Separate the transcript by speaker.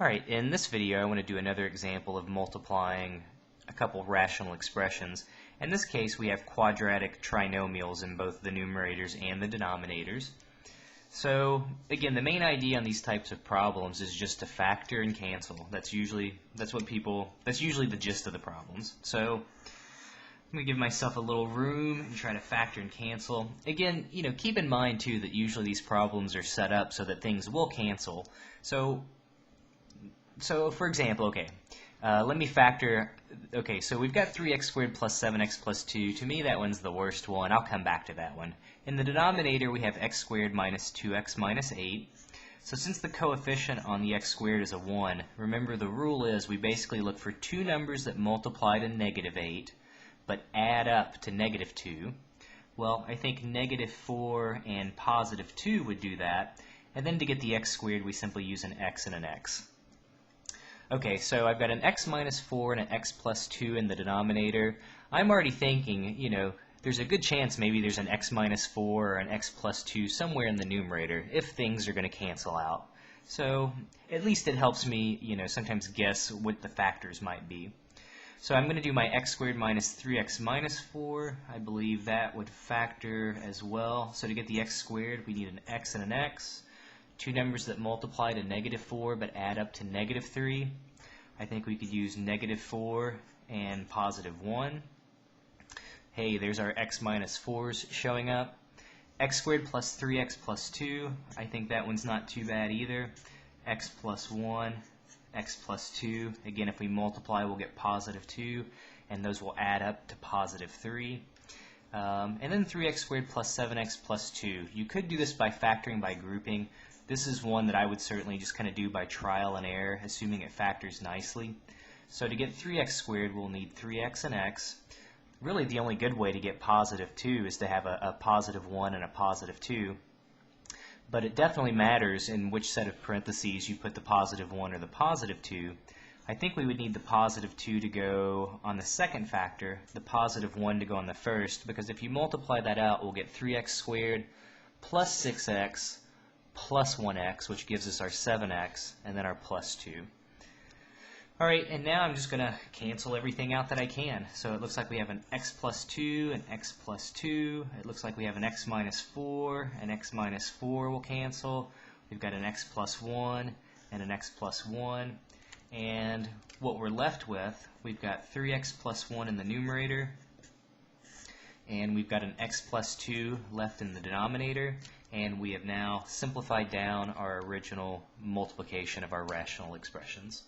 Speaker 1: Alright, in this video I want to do another example of multiplying a couple rational expressions. In this case we have quadratic trinomials in both the numerators and the denominators. So again, the main idea on these types of problems is just to factor and cancel. That's usually the gist of the problems. So I'm going to give myself a little room and try to factor and cancel. Again, keep in mind too that usually these problems are set up so that things will cancel. So for example, let me factor. So we've got 3x squared plus 7x plus 2. To me, that one's the worst one. I'll come back to that one. In the denominator, we have x squared minus 2x minus 8. So since the coefficient on the x squared is a 1, remember the rule is we basically look for two numbers that multiply to negative 8, but add up to negative 2. Well, I think negative 4 and positive 2 would do that. And then to get the x squared, we simply use an x and an x. Okay, so I've got an x minus 4 and an x plus 2 in the denominator. I'm already thinking, there's a good chance maybe there's an x minus 4 or an x plus 2 somewhere in the numerator if things are going to cancel out. So at least it helps me, sometimes guess what the factors might be. So I'm going to do my x squared minus 3x minus 4. I believe that would factor as well. So to get the x squared, we need an x and an x. Two numbers that multiply to negative 4 but add up to negative 3. I think we could use negative 4 and positive 1. Hey, there's our x minus 4s showing up. X squared plus 3x plus 2. I think that one's not too bad either. X plus 1, x plus 2. Again, if we multiply, we'll get positive 2, and those will add up to positive 3. And then 3x squared plus 7x plus 2. You could do this by factoring by grouping. This is one that I would certainly just kind of do by trial and error, assuming it factors nicely. So to get 3x squared, we'll need 3x and x. Really, the only good way to get positive 2 is to have a positive 1 and a positive 2. But it definitely matters in which set of parentheses you put the positive 1 or the positive 2. I think we would need the positive 2 to go on the second factor, the positive 1 to go on the first, because if you multiply that out, we'll get 3x squared plus 6x plus 1x, which gives us our 7x, and then our plus 2. Alright, and now I'm just going to cancel everything out that I can. So it looks like we have an x plus 2, an x plus 2. It looks like we have an x minus 4, an x minus 4 will cancel. We've got an x plus 1 and an x plus 1. And what we're left with, we've got 3x plus 1 in the numerator, and we've got an x plus 2 left in the denominator, and we have now simplified down our original multiplication of our rational expressions.